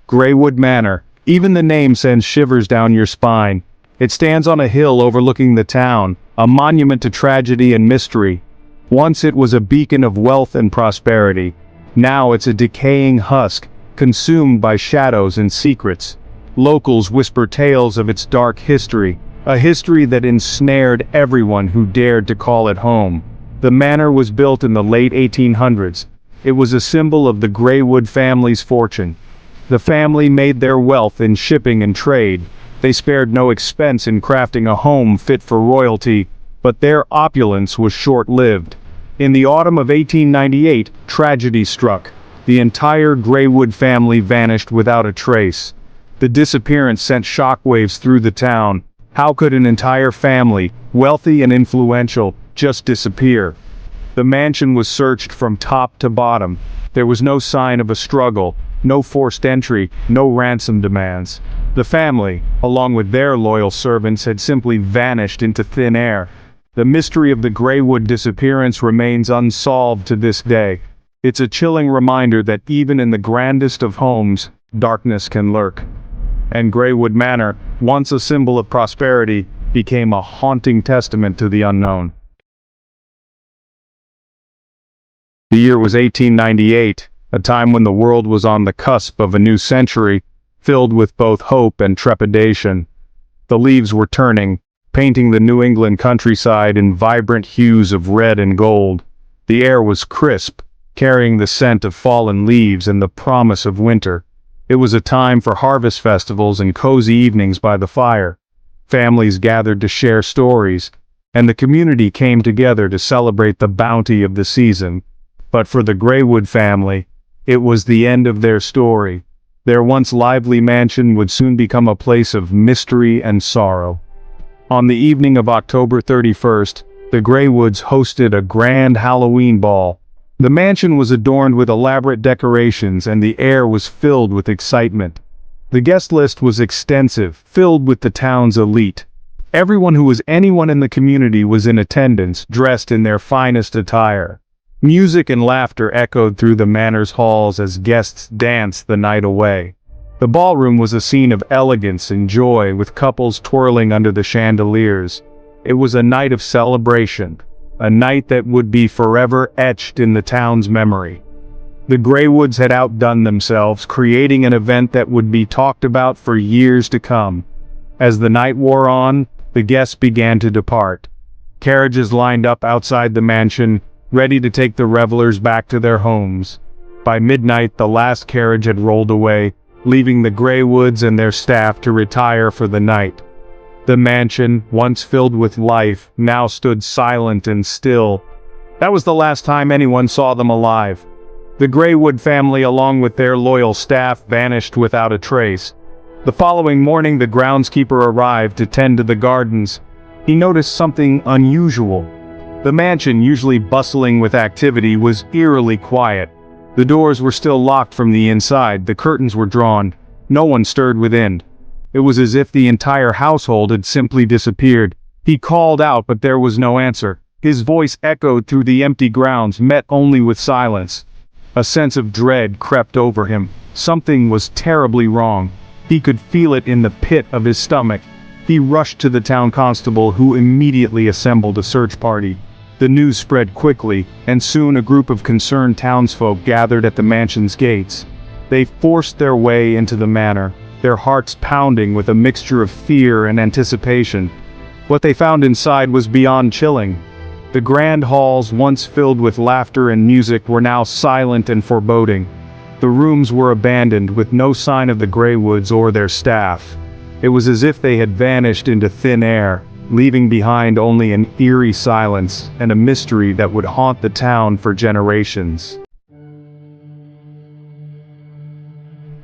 Greywood Manor. Even the name sends shivers down your spine. It stands on a hill overlooking the town, a monument to tragedy and mystery. Once it was a beacon of wealth and prosperity. Now it's a decaying husk, consumed by shadows and secrets. Locals whisper tales of its dark history, a history that ensnared everyone who dared to call it home. The manor was built in the late 1800s. It was a symbol of the Greywood family's fortune. The family made their wealth in shipping and trade. They spared no expense in crafting a home fit for royalty, but their opulence was short-lived. In the autumn of 1898, tragedy struck. The entire Greywood family vanished without a trace. The disappearance sent shockwaves through the town. How could an entire family, wealthy and influential, just disappear? The mansion was searched from top to bottom. There was no sign of a struggle, no forced entry, no ransom demands. The family, along with their loyal servants, had simply vanished into thin air. The mystery of the Greywood disappearance remains unsolved to this day. It's a chilling reminder that even in the grandest of homes, darkness can lurk. And Greywood Manor, once a symbol of prosperity, became a haunting testament to the unknown. The year was 1898, a time when the world was on the cusp of a new century, filled with both hope and trepidation. The leaves were turning, painting the New England countryside in vibrant hues of red and gold. The air was crisp, carrying the scent of fallen leaves and the promise of winter. It was a time for harvest festivals and cozy evenings by the fire. Families gathered to share stories, and the community came together to celebrate the bounty of the season. But for the Greywood family, it was the end of their story. Their once lively mansion would soon become a place of mystery and sorrow. On the evening of October 31st, the Greywoods hosted a grand Halloween ball. The mansion was adorned with elaborate decorations and the air was filled with excitement. The guest list was extensive, filled with the town's elite. Everyone who was anyone in the community was in attendance, dressed in their finest attire. Music and laughter echoed through the manor's halls as guests danced the night away. The ballroom was a scene of elegance and joy, with couples twirling under the chandeliers. It was a night of celebration, a night that would be forever etched in the town's memory. The Greywoods had outdone themselves, creating an event that would be talked about for years to come. As the night wore on, the guests began to depart. Carriages lined up outside the mansion, ready to take the revelers back to their homes. By midnight, the last carriage had rolled away, leaving the Greywoods and their staff to retire for the night. The mansion, once filled with life, now stood silent and still. That was the last time anyone saw them alive. The Greywood family, along with their loyal staff, vanished without a trace. The following morning, the groundskeeper arrived to tend to the gardens. He noticed something unusual. The mansion, usually bustling with activity, was eerily quiet. The doors were still locked from the inside, the curtains were drawn. No one stirred within. It was as if the entire household had simply disappeared. He called out, but there was no answer. His voice echoed through the empty grounds, met only with silence. A sense of dread crept over him. Something was terribly wrong. He could feel it in the pit of his stomach. He rushed to the town constable, who immediately assembled a search party. The news spread quickly, and soon a group of concerned townsfolk gathered at the mansion's gates. They forced their way into the manor, their hearts pounding with a mixture of fear and anticipation. What they found inside was beyond chilling. The grand halls, once filled with laughter and music, were now silent and foreboding. The rooms were abandoned, with no sign of the Greywoods or their staff. It was as if they had vanished into thin air, leaving behind only an eerie silence and a mystery that would haunt the town for generations.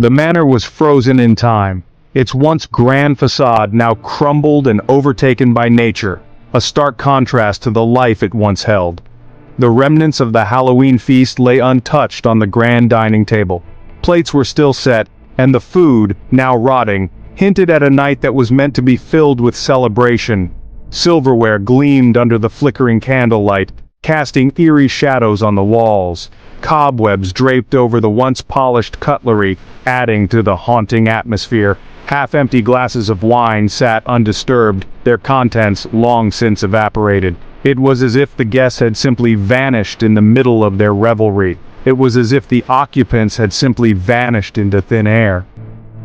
The manor was frozen in time, its once grand facade now crumbled and overtaken by nature, a stark contrast to the life it once held. The remnants of the Halloween feast lay untouched on the grand dining table. Plates were still set, and the food, now rotting, hinted at a night that was meant to be filled with celebration. Silverware gleamed under the flickering candlelight, casting eerie shadows on the walls. Cobwebs draped over the once polished cutlery, adding to the haunting atmosphere. Half-empty glasses of wine sat undisturbed, their contents long since evaporated. It was as if the guests had simply vanished in the middle of their revelry. It was as if the occupants had simply vanished into thin air.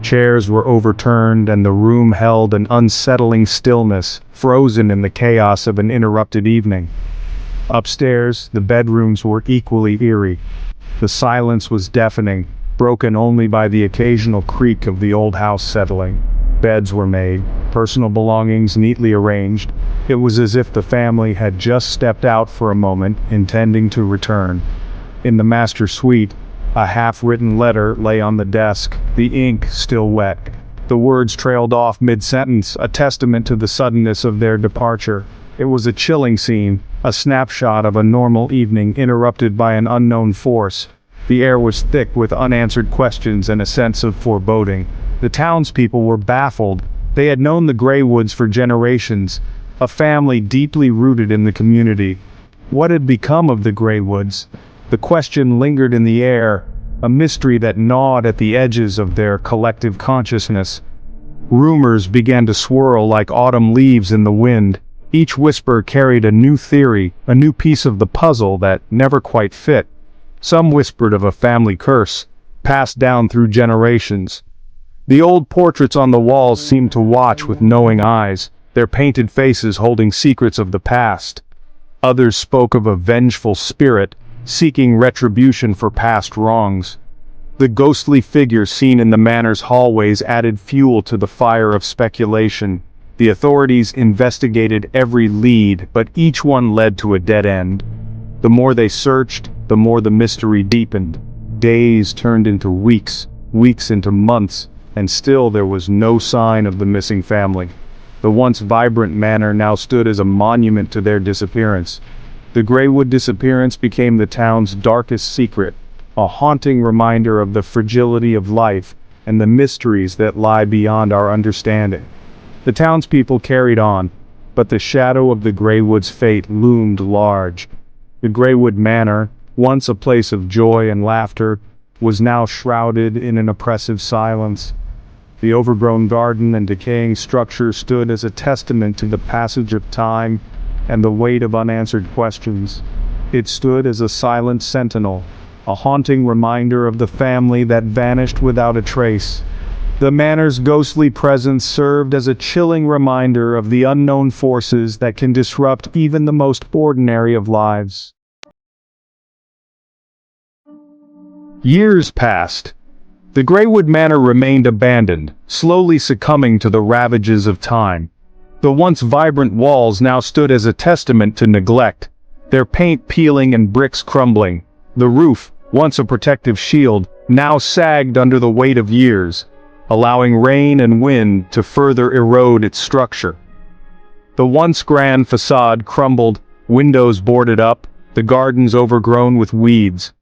Chairs were overturned and the room held an unsettling stillness, frozen in the chaos of an interrupted evening. Upstairs, the bedrooms were equally eerie. The silence was deafening, broken only by the occasional creak of the old house settling. Beds were made, personal belongings neatly arranged. It was as if the family had just stepped out for a moment, intending to return. In the master suite, a half-written letter lay on the desk, the ink still wet. The words trailed off mid-sentence, a testament to the suddenness of their departure. It was a chilling scene, a snapshot of a normal evening interrupted by an unknown force. The air was thick with unanswered questions and a sense of foreboding. The townspeople were baffled. They had known the Greywoods for generations, a family deeply rooted in the community. What had become of the Greywoods? The question lingered in the air, a mystery that gnawed at the edges of their collective consciousness. Rumors began to swirl like autumn leaves in the wind. Each whisper carried a new theory, a new piece of the puzzle that never quite fit. Some whispered of a family curse, passed down through generations. The old portraits on the walls seemed to watch with knowing eyes, their painted faces holding secrets of the past. Others spoke of a vengeful spirit, seeking retribution for past wrongs. The ghostly figures seen in the manor's hallways added fuel to the fire of speculation. The authorities investigated every lead, but each one led to a dead end. The more they searched, the more the mystery deepened. Days turned into weeks, weeks into months, and still there was no sign of the missing family. The once vibrant manor now stood as a monument to their disappearance. The Greywood disappearance became the town's darkest secret, a haunting reminder of the fragility of life and the mysteries that lie beyond our understanding. The townspeople carried on, but the shadow of the Greywoods' fate loomed large. The Greywood Manor, once a place of joy and laughter, was now shrouded in an oppressive silence. The overgrown garden and decaying structure stood as a testament to the passage of time and the weight of unanswered questions. It stood as a silent sentinel, a haunting reminder of the family that vanished without a trace. The manor's ghostly presence served as a chilling reminder of the unknown forces that can disrupt even the most ordinary of lives. Years passed. The Greywood Manor remained abandoned, slowly succumbing to the ravages of time. The once vibrant walls now stood as a testament to neglect, their paint peeling and bricks crumbling. The roof, once a protective shield, now sagged under the weight of years, allowing rain and wind to further erode its structure. The once grand facade crumbled, windows boarded up, the gardens overgrown with weeds.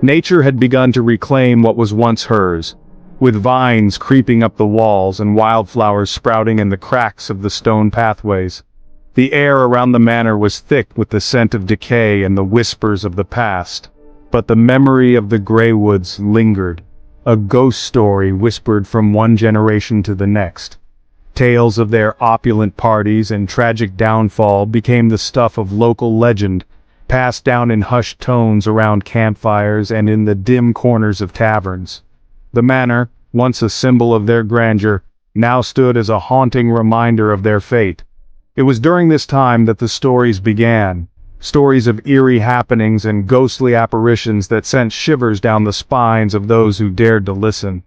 Nature had begun to reclaim what was once hers, with vines creeping up the walls and wildflowers sprouting in the cracks of the stone pathways. The air around the manor was thick with the scent of decay and the whispers of the past. But the memory of the Greywoods lingered, a ghost story whispered from one generation to the next. Tales of their opulent parties and tragic downfall became the stuff of local legend, passed down in hushed tones around campfires and in the dim corners of taverns. The manor, once a symbol of their grandeur, now stood as a haunting reminder of their fate. It was during this time that the stories began, stories of eerie happenings and ghostly apparitions that sent shivers down the spines of those who dared to listen.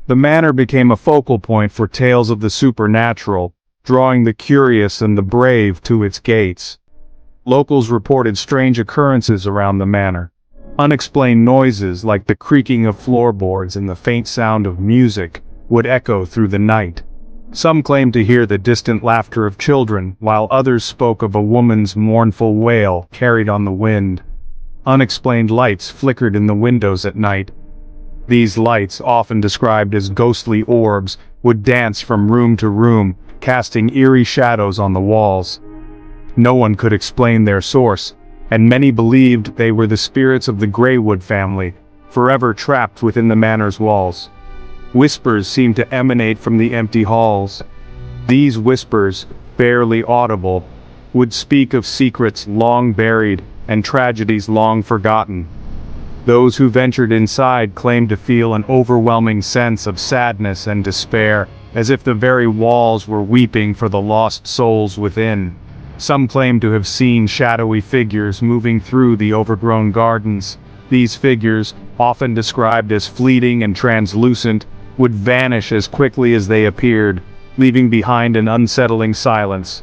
The manor became a focal point for tales of the supernatural, drawing the curious and the brave to its gates. Locals reported strange occurrences around the manor. Unexplained noises like the creaking of floorboards and the faint sound of music would echo through the night. Some claimed to hear the distant laughter of children, while others spoke of a woman's mournful wail carried on the wind. Unexplained lights flickered in the windows at night. These lights, often described as ghostly orbs, would dance from room to room, casting eerie shadows on the walls. No one could explain their source, and many believed they were the spirits of the Greywood family, forever trapped within the manor's walls. Whispers seemed to emanate from the empty halls. These whispers, barely audible, would speak of secrets long buried and tragedies long forgotten. Those who ventured inside claimed to feel an overwhelming sense of sadness and despair, as if the very walls were weeping for the lost souls within. Some claimed to have seen shadowy figures moving through the overgrown gardens. These figures, often described as fleeting and translucent, would vanish as quickly as they appeared, leaving behind an unsettling silence.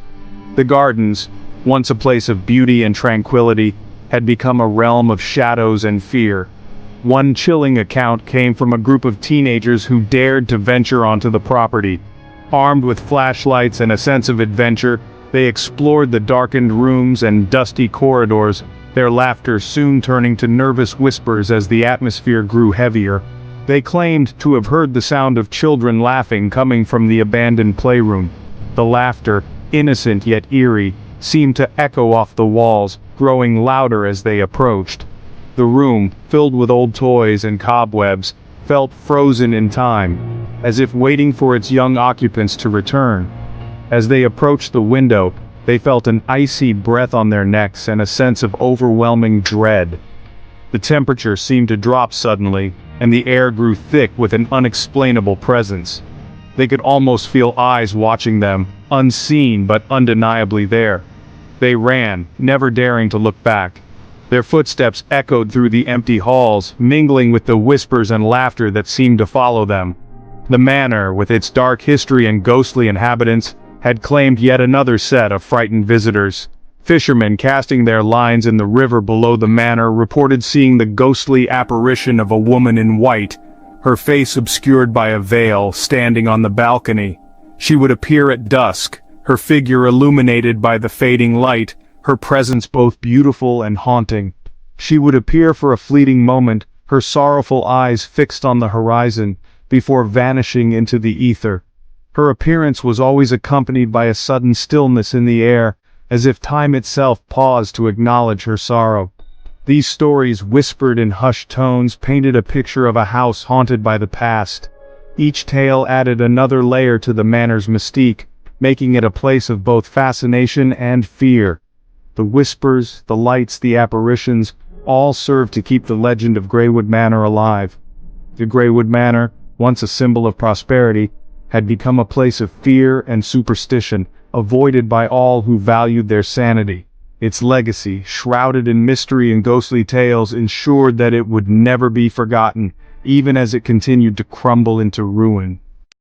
The gardens, once a place of beauty and tranquility, had become a realm of shadows and fear. One chilling account came from a group of teenagers who dared to venture onto the property. Armed with flashlights and a sense of adventure, they explored the darkened rooms and dusty corridors, their laughter soon turning to nervous whispers as the atmosphere grew heavier. They claimed to have heard the sound of children laughing coming from the abandoned playroom. The laughter, innocent yet eerie, seemed to echo off the walls, growing louder as they approached. The room, filled with old toys and cobwebs, felt frozen in time, as if waiting for its young occupants to return. As they approached the window, they felt an icy breath on their necks and a sense of overwhelming dread. The temperature seemed to drop suddenly, and the air grew thick with an unexplainable presence. They could almost feel eyes watching them, unseen but undeniably there. They ran, never daring to look back. Their footsteps echoed through the empty halls, mingling with the whispers and laughter that seemed to follow them. The manor, with its dark history and ghostly inhabitants, had claimed yet another set of frightened visitors. Fishermen casting their lines in the river below the manor reported seeing the ghostly apparition of a woman in white, her face obscured by a veil, standing on the balcony. She would appear at dusk, her figure illuminated by the fading light, her presence both beautiful and haunting. She would appear for a fleeting moment, her sorrowful eyes fixed on the horizon, before vanishing into the ether. Her appearance was always accompanied by a sudden stillness in the air, as if time itself paused to acknowledge her sorrow. These stories, whispered in hushed tones, painted a picture of a house haunted by the past. Each tale added another layer to the manor's mystique, making it a place of both fascination and fear. The whispers, the lights, the apparitions, all served to keep the legend of Greywood Manor alive. The Greywood Manor, once a symbol of prosperity, had become a place of fear and superstition, avoided by all who valued their sanity. Its legacy, shrouded in mystery and ghostly tales, ensured that it would never be forgotten, even as it continued to crumble into ruin.